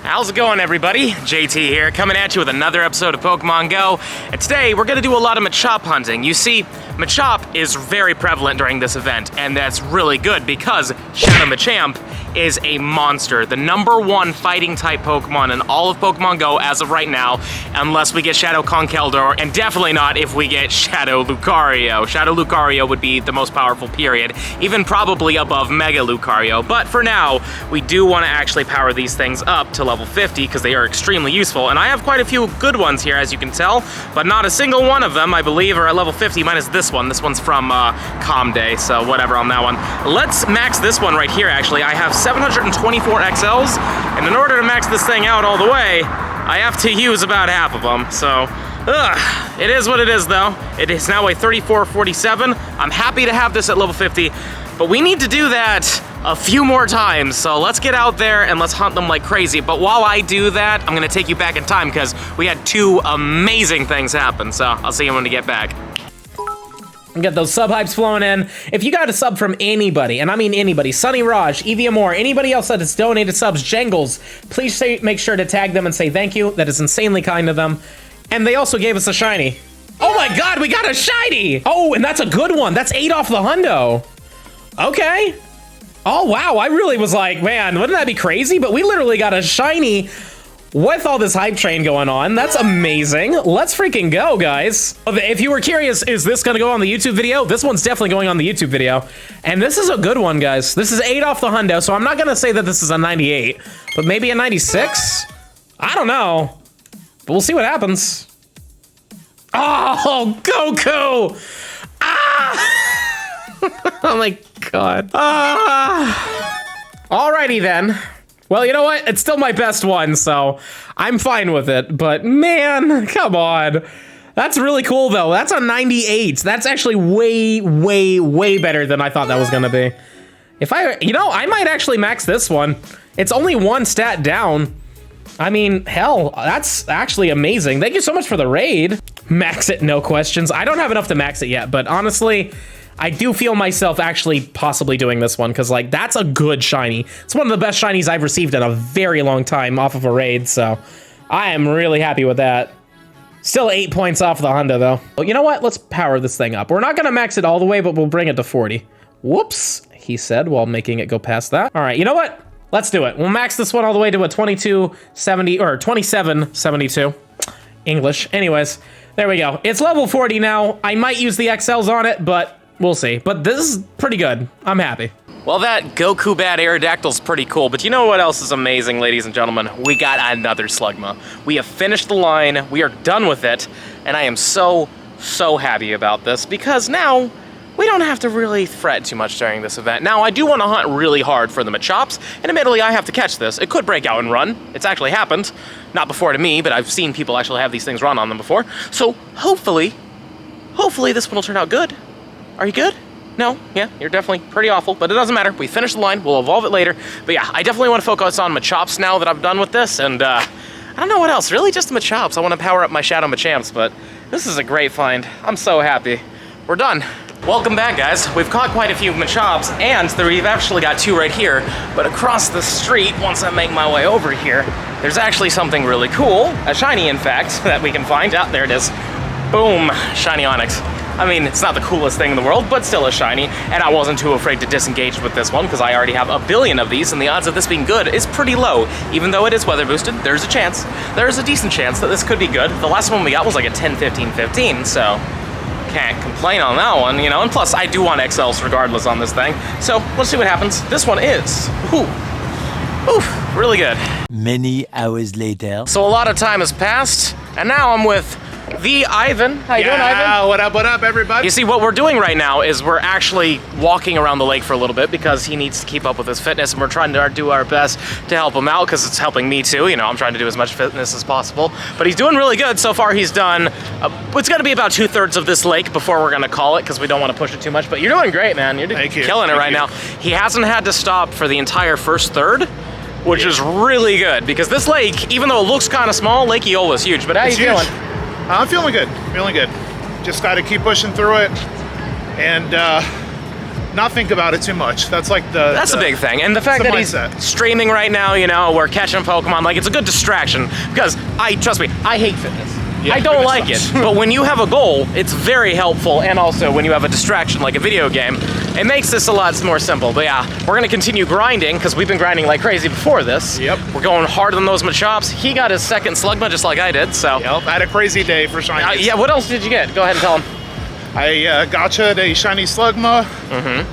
How's it going, everybody? JT here, coming at you with another episode of Pokemon Go. And today, we're gonna do a lot of Machop hunting. You see, Machop is very prevalent during this event, and that's really good because Shadow Machamp is a monster. The #1 fighting type Pokemon in all of Pokemon Go as of right now, unless we get Shadow Conkeldurr, and definitely not if we get Shadow Lucario. Shadow Lucario would be the most powerful, period, even probably above Mega Lucario. But for now, we do want to actually power these things up to level 50 because they are extremely useful, and I have quite a few good ones here, as you can tell, but not a single one of them, I believe, are at level 50, minus this one. This one's from Calm Day, so whatever on that one. Let's max this one right here, actually. I have 724 XLs, and in order to max this thing out all the way, I have to use about half of them, so it is what it is, though. It is now a 3447. I'm happy to have this at level 50, but we need to do that a few more times, so let's get out there and let's hunt them like crazy. But while I do that, I'm gonna take you back in time because we had two amazing things happen, so I'll see you when we get back. Get those sub hypes flowing in. If you got a sub from anybody, and I mean anybody, Sunny Raj, Evie Amore, anybody else that has donated subs, Jangles, please make sure to tag them and say thank you. That is insanely kind of them. And they also gave us a shiny. Oh my god, we got a shiny! Oh, and that's a good one. That's 8 off the hundo. Okay. Oh wow, I really was like, man, wouldn't that be crazy? But we literally got a shiny with all this hype train going on. That's amazing. Let's freaking go, guys. If you were curious, is this gonna go on the YouTube video? This one's definitely going on the YouTube video. And this is a good one, guys. This is 8 off the hundo, so I'm not gonna say that this is a 98, but maybe a 96? I don't know, but we'll see what happens. Oh, Goku! Ah! Oh my god. Alrighty then. Well, you know what? It's still my best one, so I'm fine with it. But man, come on. That's really cool, though. That's a 98. That's actually way, way, way better than I thought that was gonna be. If I, you know, I might actually max this one. It's only 1 stat down. I mean, hell, that's actually amazing. Thank you so much for the raid. Max it, no questions. I don't have enough to max it yet, but honestly, I do feel myself actually possibly doing this one because, like, that's a good shiny. It's one of the best shinies I've received in a very long time off of a raid, so I am really happy with that. Still 8 points off the hundo, though. Well, you know what? Let's power this thing up. We're not gonna max it all the way, but we'll bring it to 40. Whoops, he said while making it go past that. All right, you know what? Let's do it. We'll max this one all the way to a 2270 or 2772. English. Anyways, there we go. It's level 40 now. I might use the XLs on it, but we'll see. But this is pretty good. I'm happy. Well, that Goku Bad Aerodactyl's pretty cool, but you know what else is amazing, ladies and gentlemen? We got another Slugma. We have finished the line, we are done with it, and I am so, so happy about this because now we don't have to really fret too much during this event. Now, I do want to hunt really hard for the Machops, and admittedly, I have to catch this. It could break out and run. It's actually happened. Not before to me, but I've seen people actually have these things run on them before. So, hopefully this one will turn out good. Are you good? No? Yeah, you're definitely pretty awful, but it doesn't matter. We finished the line, we'll evolve it later. But yeah, I definitely want to focus on Machops now that I'm done with this, and I don't know what else, really just the Machops. I want to power up my Shadow Machamps, but this is a great find. I'm so happy. We're done. Welcome back, guys. We've caught quite a few Machops, and we've actually got 2 right here, but across the street, once I make my way over here, there's actually something really cool, a shiny, in fact, that we can find. Out there it is. Boom, shiny Onyx. I mean, it's not the coolest thing in the world, but still a shiny, and I wasn't too afraid to disengage with this one because I already have a billion of these, and the odds of this being good is pretty low. Even though it is weather boosted, there's a chance. There's a decent chance that this could be good. The last one we got was like a 10, 15, 15, so can't complain on that one, you know, and plus I do want XLs regardless on this thing, so let's see what happens. This one is, really good. Many hours later. So a lot of time has passed, and now I'm with the Ivan. How you doing, Ivan? What up, everybody? You see, what we're doing right now is we're actually walking around the lake for a little bit because he needs to keep up with his fitness, and we're trying to do our best to help him out because it's helping me too. You know, I'm trying to do as much fitness as possible, but he's doing really good. So far, he's done, it's gonna be about 2/3 of this lake before we're gonna call it because we don't want to push it too much, but you're doing great, man. You're killing it right now. He hasn't had to stop for the entire first third, which is really good because this lake, even though it looks kind of small, Lake Eola's huge, but how you feeling? I'm feeling good, Just got to keep pushing through it, and not think about it too much. That's like That's a big thing. And the fact the that he's mindset. streaming right now, you know, we're catching Pokemon, like, it's a good distraction. Because, trust me, I hate fitness. Yeah, I don't fitness like it. sucks. But when you have a goal, it's very helpful. And also, when you have a distraction like a video game, it makes this a lot more simple. But yeah, we're going to continue grinding, because we've been grinding like crazy before this. Yep. We're going hard on those Machops. He got his second Slugma, just like I did, so. Yep, I had a crazy day for Shinies. Yeah, what else did you get? Go ahead and tell him. I gotcha'd a Shiny Slugma,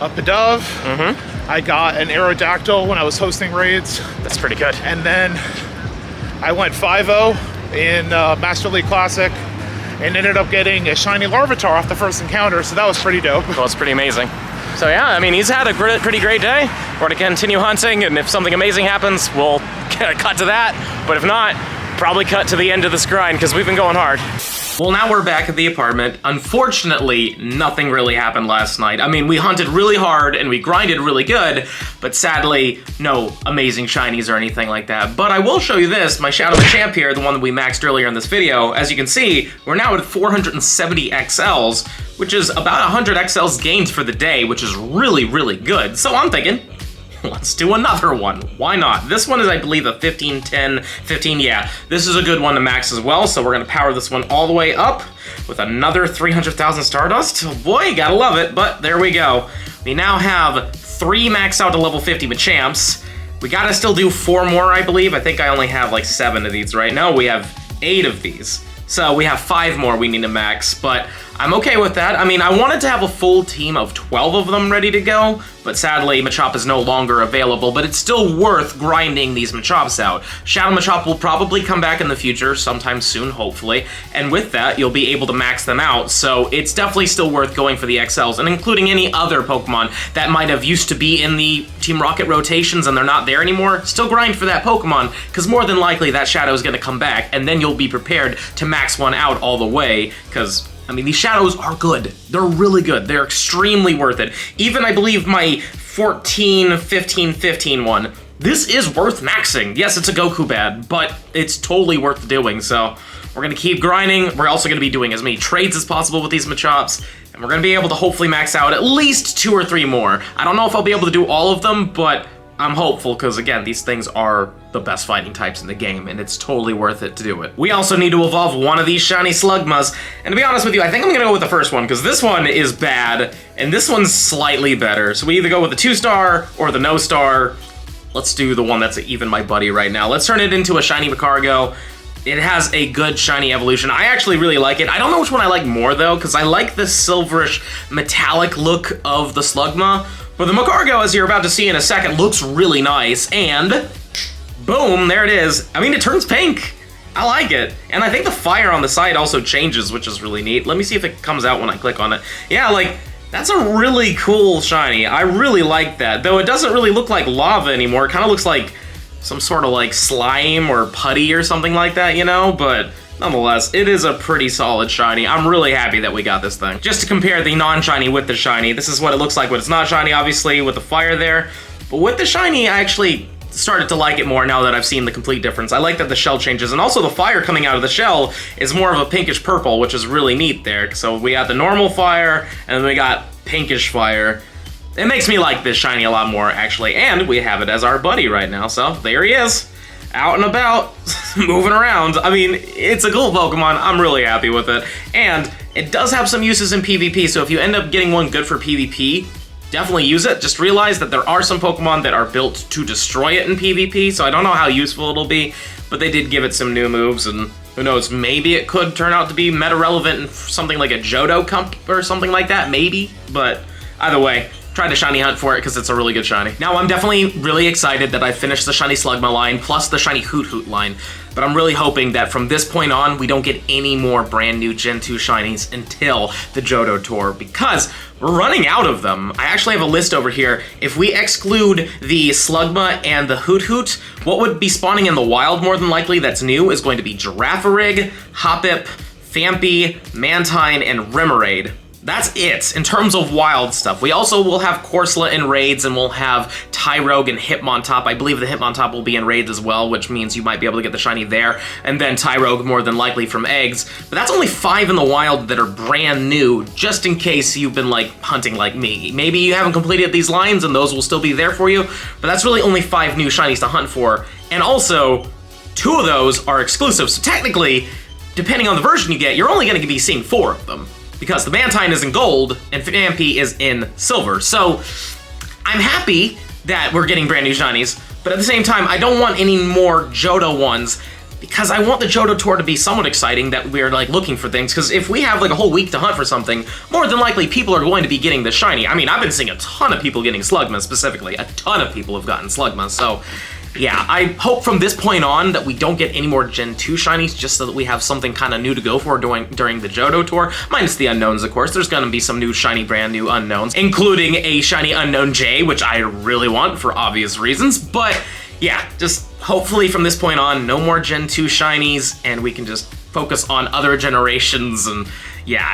a Pidove. I got an Aerodactyl when I was hosting raids. That's pretty good. And then I went 5-0 in Master League Classic and ended up getting a Shiny Larvitar off the first encounter, so that was pretty dope. Well, it's pretty amazing. So yeah, I mean, he's had a pretty great day. We're gonna continue hunting, and if something amazing happens, we'll cut to that. But if not, probably cut to the end of this grind, because we've been going hard. Well, now we're back at the apartment. Unfortunately, nothing really happened last night. I mean, we hunted really hard and we grinded really good, but sadly, no amazing shinies or anything like that. But I will show you this, my Shadow Machamp here, the one that we maxed earlier in this video. As you can see, we're now at 470 XLs, which is about 100 XLs gained for the day, which is really, really good. So I'm thinking, let's do another one. Why not? This one is, I believe, a 15, 10, 15. Yeah, this is a good one to max as well. So we're going to power this one all the way up with another 300,000 Stardust. Oh boy, gotta love it. But there we go. We now have 3 max out to level 50 Machamps. We gotta still do 4 more, I believe. I think I only have like 7 of these right now. We have 8 of these. So we have 5 more we need to max, but I'm okay with that. I mean, I wanted to have a full team of 12 of them ready to go, but sadly, Machop is no longer available, but it's still worth grinding these Machops out. Shadow Machop will probably come back in the future, sometime soon, hopefully, and with that, you'll be able to max them out, so it's definitely still worth going for the XLs, and including any other Pokemon that might have used to be in the Team Rocket rotations and they're not there anymore, still grind for that Pokemon, because more than likely that Shadow is going to come back, and then you'll be prepared to max one out all the way, because I mean, these Shadows are good. They're really good. They're extremely worth it. Even, I believe, my 14, 15, 15 one, this is worth maxing. Yes, it's a Goku bad, but it's totally worth doing, so we're going to keep grinding. We're also going to be doing as many trades as possible with these Machops, and we're going to be able to hopefully max out at least 2 or 3 more. I don't know if I'll be able to do all of them, but I'm hopeful, because again, these things are the best fighting types in the game, and it's totally worth it to do it. We also need to evolve one of these Shiny Slugmas, and to be honest with you, I think I'm gonna go with the first one, because this one is bad, and this one's slightly better. So we either go with the 2-star or the no-star. Let's do the one that's even my buddy right now. Let's turn it into a Shiny Macargo. It has a good shiny evolution. I actually really like it. I don't know which one I like more, though, because I like the silverish metallic look of the Slugma. But the Macargo, as you're about to see in a second, looks really nice, and boom, there it is. I mean, it turns pink. I like it. And I think the fire on the side also changes, which is really neat. Let me see if it comes out when I click on it. Yeah, like, that's a really cool shiny. I really like that. Though it doesn't really look like lava anymore. It kind of looks like some sort of like slime or putty or something like that, you know? But nonetheless, it is a pretty solid shiny. I'm really happy that we got this thing. Just to compare the non-shiny with the shiny, this is what it looks like when it's not shiny, obviously, with the fire there. But with the shiny, I actually started to like it more now that I've seen the complete difference. I like that the shell changes, and also the fire coming out of the shell is more of a pinkish purple, which is really neat there. So we got the normal fire, and then we got pinkish fire. It makes me like this shiny a lot more, actually, and we have it as our buddy right now, so there he is. Out and about, moving around. I mean, it's a cool Pokemon. I'm really happy with it. And it does have some uses in PvP, so if you end up getting one good for PvP, definitely use it. Just realize that there are some Pokemon that are built to destroy it in PvP, so I don't know how useful it'll be, but they did give it some new moves, and who knows, maybe it could turn out to be meta-relevant in something like a Johto Comp or something like that, maybe. But either way, tried to shiny hunt for it because it's a really good shiny. Now, I'm definitely really excited that I finished the Shiny Slugma line plus the Shiny Hoot Hoot line, but I'm really hoping that from this point on, we don't get any more brand new Gen 2 shinies until the Johto Tour, because we're running out of them. I actually have a list over here. If we exclude the Slugma and the Hoot Hoot, what would be spawning in the wild more than likely that's new is going to be Girafarig, Hoppip, Phanpy, Mantine, and Remoraid. that's it in terms of wild stuff. We also will have Corsola in raids, and we'll have Tyrogue and Hitmontop. I believe the Hitmontop will be in raids as well, which means you might be able to get the shiny there, and then Tyrogue more than likely from eggs. But that's only 5 in the wild that are brand new, just in case you've been like hunting like me. Maybe you haven't completed these lines and those will still be there for you, but that's really only 5 new shinies to hunt for. And also, 2 of those are exclusive, so technically, depending on the version you get, you're only going to be seeing 4 of them, because the Mantine is in gold and Phanpy is in silver. So I'm happy that we're getting brand new shinies, but at the same time, I don't want any more Johto ones, because I want the Johto tour to be somewhat exciting, that we're like looking for things, because if we have like a whole week to hunt for something, more than likely people are going to be getting the shiny. I mean, I've been seeing a ton of people getting Slugma specifically. A ton of people have gotten Slugma, so yeah, I hope from this point on that we don't get any more Gen 2 shinies, just so that we have something kind of new to go for during the Johto tour, minus the unknowns, of course. There's gonna be some new shiny, brand new unknowns, including a shiny unknown J, which I really want for obvious reasons, but yeah, just hopefully from this point on, no more Gen 2 shinies, and we can just focus on other generations, and yeah,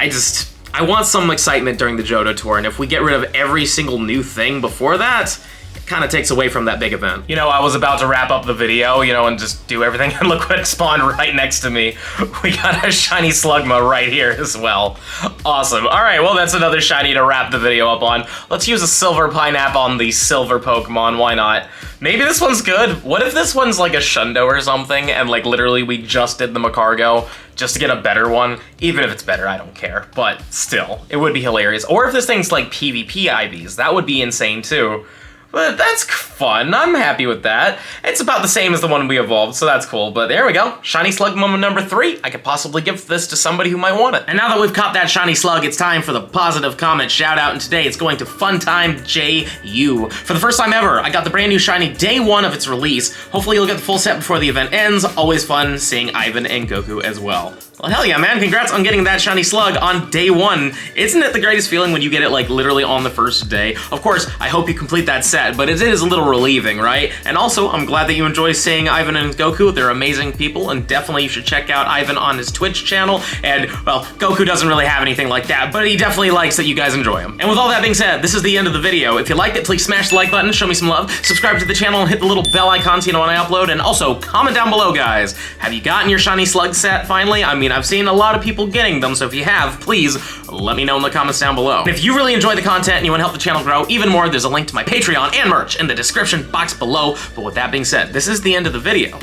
I want some excitement during the Johto tour, and if we get rid of every single new thing before that, kind of takes away from that big event. You know, I was about to wrap up the video, you know, and just do everything, and look what spawned right next to me. We got a shiny Slugma right here as well. Awesome. All right, well, that's another shiny to wrap the video up on. Let's use a silver pineapple on the silver Pokemon, why not? Maybe this one's good. What if this one's like a Shundo or something, and like literally we just did the Macargo just to get a better one? Even if it's better, I don't care, but still, it would be hilarious. Or if this thing's like PvP IVs, that would be insane too. But that's fun. I'm happy with that. It's about the same as the one we evolved, so that's cool. But there we go. Shiny Slugma number 3. I could possibly give this to somebody who might want it. And now that we've caught that shiny slug, it's time for the positive comment shout out. And today it's going to Funtime JU. For the first time ever, I got the brand new shiny day 1 of its release. Hopefully you'll get the full set before the event ends. Always fun seeing Ivan and Goku as well. Well, hell yeah, man. Congrats on getting that shiny slug on day 1. Isn't it the greatest feeling when you get it like literally on the first day? Of course, I hope you complete that set, but it is a little relieving, right? And also, I'm glad that you enjoy seeing Ivan and Goku. They're amazing people, and definitely you should check out Ivan on his Twitch channel. And, well, Goku doesn't really have anything like that, but he definitely likes that you guys enjoy him. And with all that being said, this is the end of the video. If you liked it, please smash the like button, show me some love, subscribe to the channel, and hit the little bell icon so you know when I upload, and also comment down below, guys. Have you gotten your shiny slug set finally? I mean, I've seen a lot of people getting them, so if you have, please let me know in the comments down below. And if you really enjoy the content and you want to help the channel grow even more, there's a link to my Patreon and merch in the description box below. But with that being said, this is the end of the video.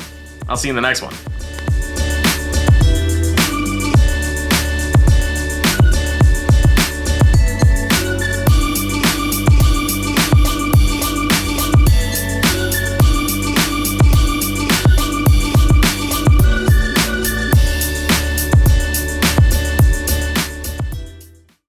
I'll see you in the next one.